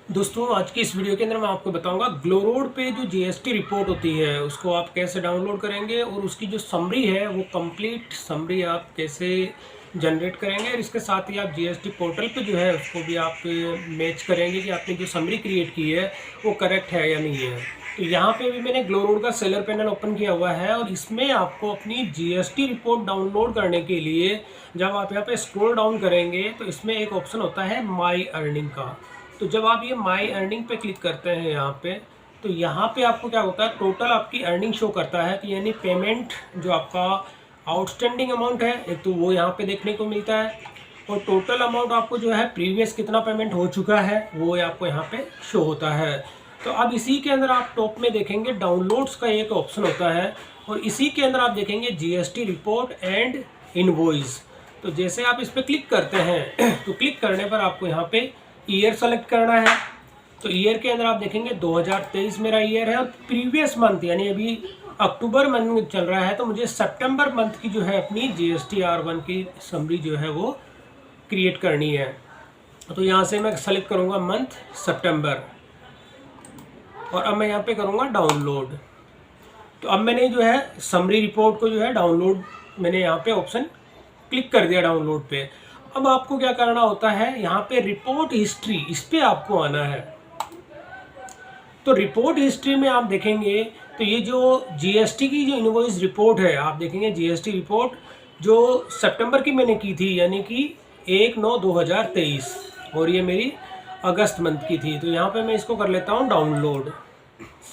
दोस्तों आज की इस वीडियो के अंदर मैं आपको बताऊंगा ग्लोरोड पे जो जीएसटी रिपोर्ट होती है उसको आप कैसे डाउनलोड करेंगे और उसकी जो समरी है वो कंप्लीट समरी आप कैसे जनरेट करेंगे और इसके साथ ही आप जीएसटी पोर्टल पे जो है उसको भी आप मैच करेंगे कि आपने जो समरी क्रिएट की है वो करेक्ट है या नहीं है। तो यहाँ पे भी मैंने ग्लोरोड का सेलर पैनल ओपन किया हुआ है और इसमें आपको अपनी जीएसटी रिपोर्ट डाउनलोड करने के लिए जब आप यहाँ पे स्क्रॉल डाउन करेंगे तो इसमें एक ऑप्शन होता है माई अर्निंग का। तो जब आप ये माई अर्निंग पे क्लिक करते हैं यहाँ पे तो यहाँ पे आपको क्या होता है, टोटल आपकी अर्निंग शो करता है कि यानी पेमेंट जो आपका आउटस्टैंडिंग अमाउंट है एक तो वो यहाँ पे देखने को मिलता है और टोटल अमाउंट आपको जो है प्रीवियस कितना पेमेंट हो चुका है वो आपको यहाँ पे शो होता है। तो अब इसी के अंदर आप टॉप में देखेंगे डाउनलोड्स का एक ऑप्शन होता है और इसी के अंदर आप देखेंगे जीएसटी रिपोर्ट एंड इनवॉइस। तो जैसे आप इस पर क्लिक करते हैं तो क्लिक करने पर आपको यहाँ पे ईयर सेलेक्ट करना है। तो ईयर के अंदर आप देखेंगे 2023 मेरा ईयर है और प्रीवियस मंथ यानी अभी अक्टूबर मंथ चल रहा है तो मुझे सितंबर मंथ की जो है अपनी जीएसटी R1 की समरी जो है वो क्रिएट करनी है। तो यहाँ से मैं सेलेक्ट करूँगा मंथ सितंबर और अब मैं यहाँ पे करूँगा डाउनलोड। तो अब मैंने जो है समरी रिपोर्ट को जो है डाउनलोड मैंने यहाँ पे ऑप्शन क्लिक कर दिया डाउनलोड पे। अब आपको क्या करना होता है, यहाँ पे रिपोर्ट हिस्ट्री इस पे आपको आना है। तो रिपोर्ट हिस्ट्री में आप देखेंगे तो ये जो जीएसटी की जो इनवॉइस रिपोर्ट है आप देखेंगे जीएसटी रिपोर्ट जो सितंबर की मैंने की थी यानी कि 1/9/2023 और ये मेरी अगस्त मंथ की थी। तो यहाँ पे मैं इसको कर लेता हूँ डाउनलोड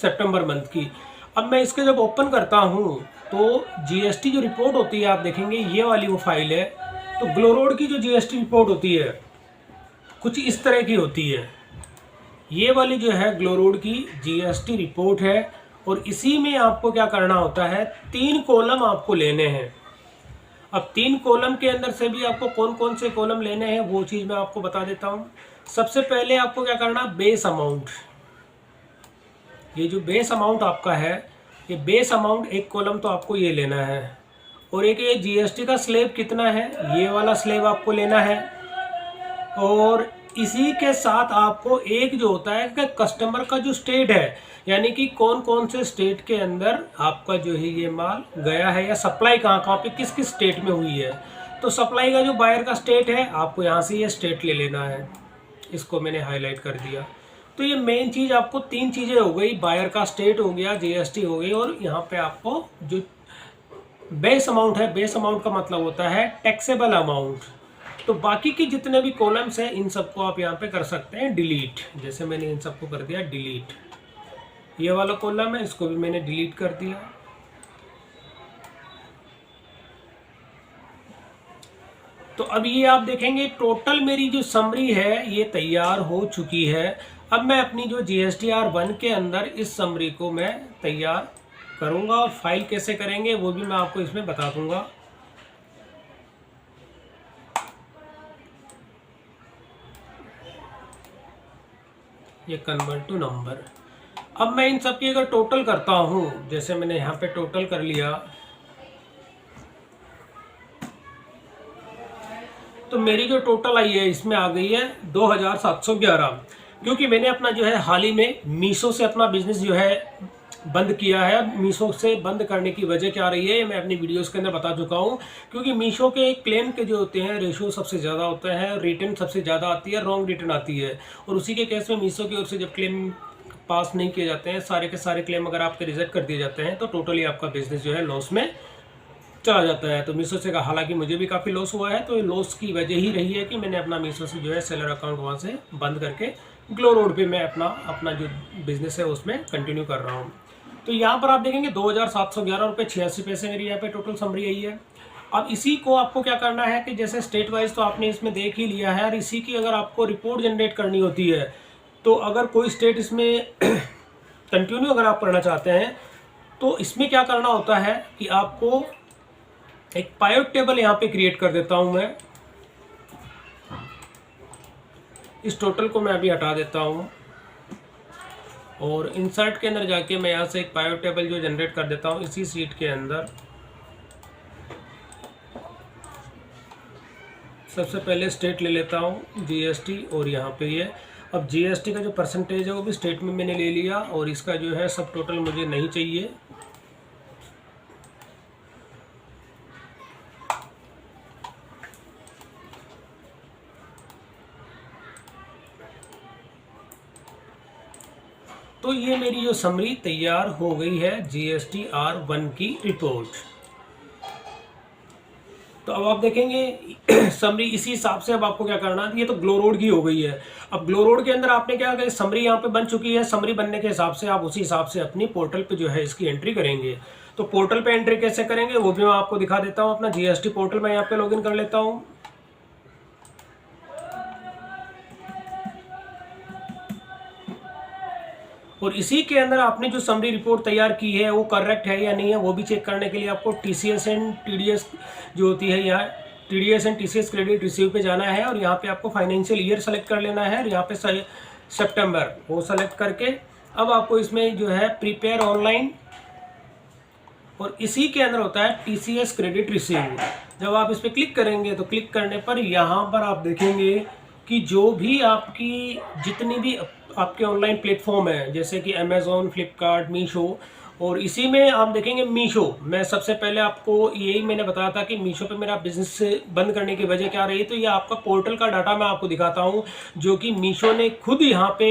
सितंबर मंथ की। अब मैं इसके जब ओपन करता हूँ तो जीएसटी जो रिपोर्ट होती है आप देखेंगे ये वाली वो फाइल है। तो ग्लोरोड की जो जीएसटी रिपोर्ट होती है कुछ इस तरह की होती है। ये वाली जो है ग्लोरोड की जीएसटी रिपोर्ट है और इसी में आपको क्या करना होता है, 3 कॉलम आपको लेने हैं। अब 3 कॉलम के अंदर से भी आपको कौन कौन से कॉलम लेने हैं वो चीज़ मैं आपको बता देता हूँ। सबसे पहले आपको क्या करना, बेस अमाउंट। ये जो बेस अमाउंट आपका है ये बेस अमाउंट एक कॉलम तो आपको ये लेना है और एक ये जीएसटी का स्लैब कितना है ये वाला स्लैब आपको लेना है। और इसी के साथ आपको एक जो होता है कि कस्टमर का जो स्टेट है यानी कि कौन कौन से स्टेट के अंदर आपका जो है ये माल गया है या सप्लाई कहाँ कहाँ पे किस किस स्टेट में हुई है। तो सप्लाई का जो बायर का स्टेट है आपको यहाँ से ये स्टेट ले लेना है। इसको मैंने हाईलाइट कर दिया। तो ये मेन चीज़ आपको 3 चीज़ें हो गई, बायर का स्टेट हो गया, जीएसटी हो गई और यहाँ पे आपको जो बेस अमाउंट है, बेस अमाउंट का मतलब होता है टैक्सेबल अमाउंट। तो बाकी के जितने भी कॉलम्स हैं इन सबको आप यहाँ पे कर सकते हैं डिलीट। जैसे मैंने इन सबको कर दिया डिलीट। ये वाला कॉलम है इसको भी मैंने डिलीट कर दिया। तो अब ये आप देखेंगे टोटल मेरी जो समरी है ये तैयार हो चुकी है। अब मैं अपनी जो जीएसटी R1 के अंदर इस समरी को मैं तैयार करूंगा और फाइल कैसे करेंगे वो भी मैं आपको इसमें बता दूंगा। ये कन्वर्ट टू नंबर। अब मैं इन सब की अगर टोटल करता हूं, जैसे मैंने यहाँ पे टोटल कर लिया तो मेरी जो टोटल आई है इसमें आ गई है 2711। क्योंकि मैंने अपना जो है हाल ही में मीशो से अपना बिजनेस जो है बंद किया है। मीशो से बंद करने की वजह क्या रही है ये मैं अपनी वीडियोस के अंदर बता चुका हूँ। क्योंकि मीशो के क्लेम के जो होते हैं रेशो सबसे ज़्यादा होता है, रिटर्न सबसे ज़्यादा आती है, रॉन्ग रिटर्न आती है। और उसी के केस में मीशो की ओर से जब क्लेम पास नहीं किए जाते हैं, सारे के सारे क्लेम अगर आपके रिजेक्ट कर दिए जाते हैं तो टोटली आपका बिजनेस जो है लॉस में चला जाता है। तो मीशो से हालांकि मुझे भी काफ़ी लॉस हुआ है तो लॉस की वजह ही रही है कि मैंने अपना मीशो से जो है सेलर अकाउंट वहाँ से बंद करके ग्लोरोड पे मैं अपना जो बिज़नेस है उसमें कंटिन्यू कर रहा हूँ। तो यहाँ पर आप देखेंगे 2711 रुपये 86 पैसे मेरी यहाँ पे टोटल समरी आई है। अब इसी को आपको क्या करना है कि जैसे स्टेट वाइज तो आपने इसमें देख ही लिया है और इसी की अगर आपको रिपोर्ट जनरेट करनी होती है तो अगर कोई स्टेट इसमें कंटिन्यू अगर आप करना चाहते हैं तो इसमें क्या करना होता है कि आपको एक पाइवट टेबल यहाँ पे क्रिएट कर देता हूँ मैं। इस टोटल को मैं अभी हटा देता हूँ और इंसर्ट के अंदर जाके मैं यहाँ से एक पाइवट टेबल जो जनरेट कर देता हूँ इसी सीट के अंदर। सबसे पहले स्टेट ले लेता हूँ जीएसटी और यहाँ पे ये अब जीएसटी का जो परसेंटेज है वो भी स्टेट में मैंने ले लिया और इसका जो है सब टोटल मुझे नहीं चाहिए। तो ये मेरी जो समरी तैयार हो गई है GSTR1 की रिपोर्ट। तो अब आप देखेंगे समरी इसी हिसाब से अब आपको क्या करना है, ये तो ग्लो रोड की हो गई है। अब ग्लो रोड के अंदर आपने क्या किया, समरी यहाँ पे बन चुकी है। समरी बनने के हिसाब से आप उसी हिसाब से अपनी पोर्टल पे जो है इसकी एंट्री करेंगे। तो पोर्टल पे एंट्री कैसे करेंगे वो भी मैं आपको दिखा देता हूँ। अपना GST पोर्टल मैं यहाँ पे लॉगिन कर लेता हूँ। और इसी के अंदर आपने जो समरी रिपोर्ट तैयार की है वो करेक्ट है या नहीं है वो भी चेक करने के लिए आपको TCS एंड TDS जो होती है यहाँ TDS and TCS credit receive पे जाना है और यहाँ पे आपको फाइनेंशियल ईयर सेलेक्ट कर लेना है और यहाँ पे सितंबर वो सेलेक्ट करके अब आपको इसमें जो है प्रिपेयर ऑनलाइन और इसी के अंदर होता है TCS क्रेडिट रिसीव। जब आप इस पर क्लिक करेंगे तो क्लिक करने पर यहाँ पर आप देखेंगे कि जो भी आपकी जितनी भी आपके ऑनलाइन प्लेटफॉर्म है जैसे कि अमेज़ॉन, फ्लिपकार्ट, मीशो, और इसी में आप देखेंगे मीशो। मैं सबसे पहले आपको यही मैंने बताया था कि मीशो पे मेरा बिजनेस बंद करने की वजह क्या रही। तो ये आपका पोर्टल का डाटा मैं आपको दिखाता हूँ जो कि मीशो ने खुद यहाँ पे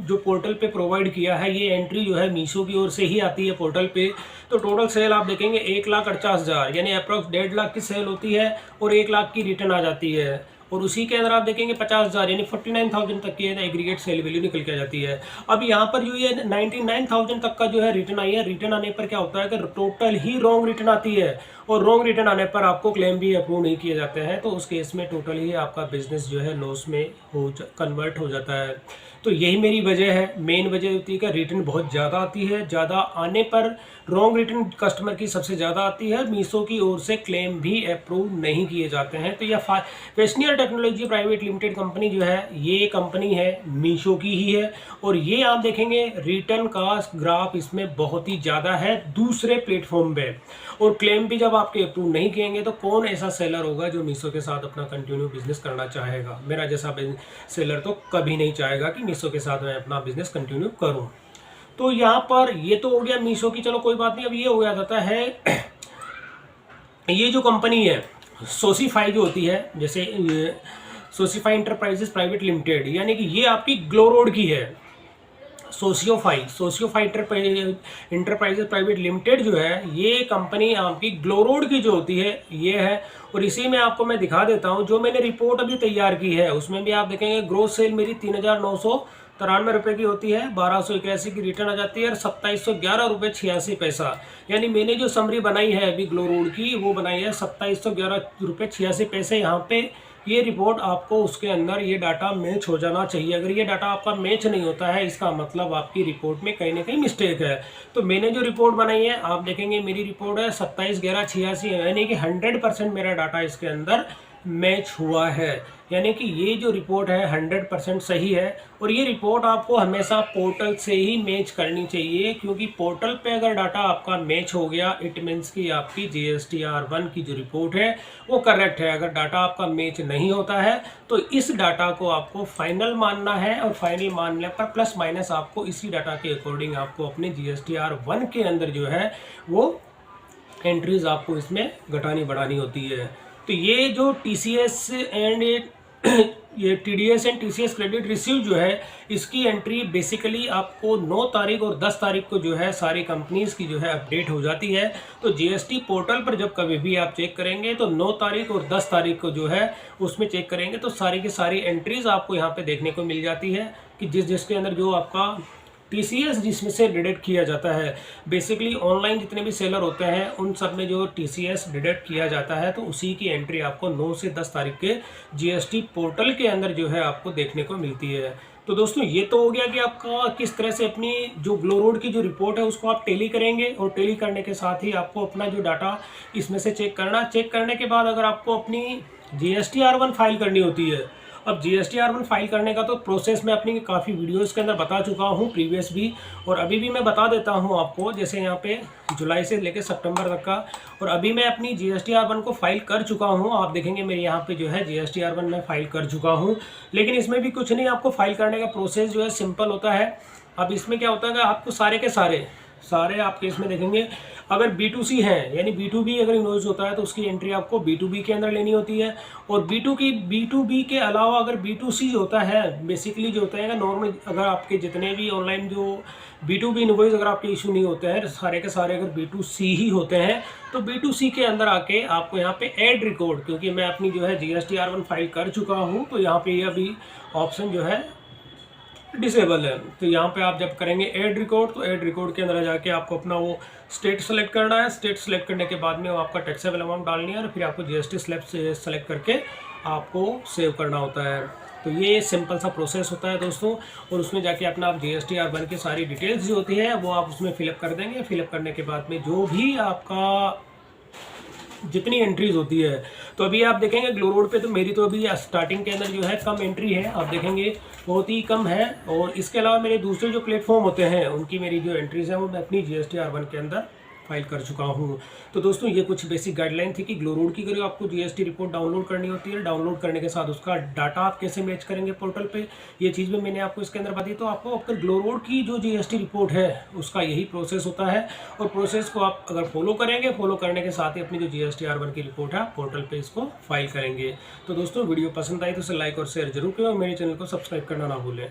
जो पोर्टल पे प्रोवाइड किया है। ये एंट्री जो है मीशो की ओर से ही आती है पोर्टल पे। तो टोटल सेल आप देखेंगे 1,48,000 यानी अप्रॉक्स 1.5 लाख की सेल होती है और 1 लाख की रिटर्न आ जाती है। और उसी के अंदर आप देखेंगे 50,000 यानी 49,000 तक की एग्रीगेट सेल वैल्यू निकल के आ जाती है। अब यहाँ पर जो ये 99,000 तक का जो है रिटर्न आई है। रिटर्न आने पर क्या होता है कि टोटल ही रॉन्ग रिटर्न आती है और रॉन्ग रिटर्न आने पर आपको क्लेम भी अप्रूव नहीं किए जाते हैं। तो उस केस में टोटल ही आपका बिजनेस जो है लॉस में कन्वर्ट हो जाता है। तो यही मेरी वजह है, मेन वजह होती है कि रिटर्न बहुत ज़्यादा आती है। ज़्यादा आने पर रॉन्ग रिटर्न कस्टमर की सबसे ज़्यादा आती है। मीशो की ओर से क्लेम भी अप्रूव नहीं किए जाते हैं। तो यह western technology private limited company जो है ये कंपनी है मीशो की ही है। और ये आप देखेंगे रिटर्न का ग्राफ इसमें बहुत ही ज़्यादा है दूसरे प्लेटफॉर्म पे। और क्लेम भी जब आपके अप्रूव नहीं किएंगे तो कौन ऐसा सेलर होगा जो मीशो के साथ अपना कंटिन्यू बिजनेस करना चाहेगा। मेरा जैसा सेलर तो कभी नहीं चाहेगा कि मीशो के साथ मैं अपना बिजनेस कंटिन्यू करूं। तो यहाँ पर ये तो हो गया मीशो की, चलो कोई बात नहीं। अब ये हो जाता है ये जो कंपनी है सोसीफाई जो होती है, जैसे सोसीफाई इंटरप्राइजेस प्राइवेट लिमिटेड, यानी कि ये आपकी ग्लो रोड की है। सोशियोफाई इंटरप्राइजेस प्राइवेट लिमिटेड जो है ये कंपनी आपकी ग्लो रोड की जो होती है ये है। और इसी में आपको मैं दिखा देता हूँ जो मैंने रिपोर्ट अभी तैयार की है उसमें भी आप देखेंगे ग्रोथ सेल मेरी 3,993 रुपये की होती है, 1,281 की रिटर्न आ जाती है और 2,711 रुपये 86 पैसा। यानी मैंने जो समरी बनाई है अभी ग्लो रोड की वो बनाई है 2,711 रुपये 86 पैसे। यहाँ पे ये रिपोर्ट आपको उसके अंदर ये डाटा मैच हो जाना चाहिए। अगर ये डाटा आपका मैच नहीं होता है इसका मतलब आपकी रिपोर्ट में कहीं ना कहीं मिस्टेक है। तो मैंने जो रिपोर्ट बनाई है आप देखेंगे मेरी रिपोर्ट है 27/11/86 यानी कि 100% मेरा डाटा इसके अंदर मैच हुआ है। यानी कि ये जो रिपोर्ट है 100% सही है। और ये रिपोर्ट आपको हमेशा पोर्टल से ही मैच करनी चाहिए क्योंकि पोर्टल पे अगर डाटा आपका मैच हो गया इट मीन्स कि आपकी GSTR1 की जो रिपोर्ट है वो करेक्ट है। अगर डाटा आपका मैच नहीं होता है तो इस डाटा को आपको फाइनल मानना है और फाइनल मानने पर प्लस माइनस आपको इसी डाटा के अकॉर्डिंग आपको अपने GSTR1 के अंदर जो है वो एंट्रीज आपको इसमें घटानी बढ़ानी होती है। तो ये जो TCS एंड ये TDS and TCS credit receive जो है इसकी एंट्री बेसिकली आपको 9 तारीख और 10 तारीख को जो है सारी कंपनीज की जो है अपडेट हो जाती है। तो GST पोर्टल पर जब कभी भी आप चेक करेंगे तो 9 तारीख और 10 तारीख को जो है उसमें चेक करेंगे तो सारी की सारी एंट्रीज आपको यहाँ पे देखने को मिल जाती है कि जिसके अंदर जो आपका TCS जिसमें से डिडक्ट किया जाता है। बेसिकली ऑनलाइन जितने भी सेलर होते हैं उन सब में जो TCS डिडक्ट किया जाता है तो उसी की एंट्री आपको 9 से 10 तारीख के GST पोर्टल के अंदर जो है आपको देखने को मिलती है। तो दोस्तों ये तो हो गया कि आपका किस तरह से अपनी जो ग्लो रोड की जो रिपोर्ट है उसको आप टेली करेंगे और टेली करने के साथ ही आपको अपना जो डाटा इसमें से चेक करना। चेक करने के बाद अगर आपको अपनी GSTR1 फाइल करनी होती है, अब GST-R1 फाइल करने का तो प्रोसेस मैं अपनी काफ़ी वीडियोस के अंदर बता चुका हूँ प्रीवियस भी, और अभी भी मैं बता देता हूँ आपको। जैसे यहाँ पे जुलाई से लेकर सितंबर तक का, और अभी मैं अपनी GST-R1 को फाइल कर चुका हूँ। आप देखेंगे मेरे यहाँ पे जो है GST-R1 मैं फाइल कर चुका हूँ। लेकिन इसमें भी कुछ नहीं, आपको फाइल करने का प्रोसेस जो है सिंपल होता है। अब इसमें क्या होता है कि आपको सारे के सारे आपके इसमें देखेंगे, अगर B2C है यानी B2B अगर इन्वॉइस होता है तो उसकी एंट्री आपको B2B के अंदर लेनी होती है। और B2B के अलावा अगर B2C होता है, बेसिकली जो होता है नॉर्मल, अगर आपके जितने भी ऑनलाइन जो B2B इन्वॉइस अगर आपके इशू नहीं होते हैं, सारे के सारे अगर B2C ही होते हैं, तो B2C के अंदर आके आपको यहाँ पे ऐड रिकॉर्ड, क्योंकि मैं अपनी जो है GST-R1 फाइल कर चुका हूँ, तो यहाँ पे ये अभी ऑप्शन जो है डिसेबल है। तो यहाँ पे आप जब करेंगे ऐड रिकॉर्ड, तो ऐड रिकॉर्ड के अंदर जाके आपको अपना वो स्टेट सेलेक्ट करना है। स्टेट सेलेक्ट करने के बाद में वो आपका टैक्सेबल अमाउंट डालनी है, और फिर आपको GST स्लैब से सेलेक्ट करके आपको सेव करना होता है। तो ये सिंपल सा प्रोसेस होता है दोस्तों। और उसमें जाके अपना आप GST-R1 की सारी डिटेल्स जो होती है वो आप उसमें फिलअप कर देंगे। फिलअप करने के बाद में जो भी आपका जितनी एंट्रीज होती है, तो अभी आप देखेंगे ग्लो रोड पे तो मेरी तो अभी स्टार्टिंग के अंदर जो है कम एंट्री है, आप देखेंगे बहुत ही कम है। और इसके अलावा मेरे दूसरे जो प्लेटफॉर्म होते हैं उनकी मेरी जो एंट्रीज है वो मैं अपनी GST-R1 के अंदर फाइल कर चुका हूँ। तो दोस्तों ये कुछ बेसिक गाइडलाइन थी कि ग्लो रोड की करिए आपको GST रिपोर्ट डाउनलोड करनी होती है। डाउनलोड करने के साथ उसका डाटा आप कैसे मैच करेंगे पोर्टल पे, ये चीज़ भी मैंने आपको इसके अंदर बताई। तो आपको अपने ग्लो रोड की जो GST रिपोर्ट है उसका यही प्रोसेस होता है, और प्रोसेस को आप अगर फॉलो करेंगे, फॉलो करने के साथ ही अपनी जो GST-R1 की रिपोर्ट है पोर्टल पर इसको फाइल करेंगे। तो दोस्तों वीडियो पसंद आई तो इसे लाइक और शेयर जरूर करें, और मेरे चैनल को सब्सक्राइब करना ना भूलें।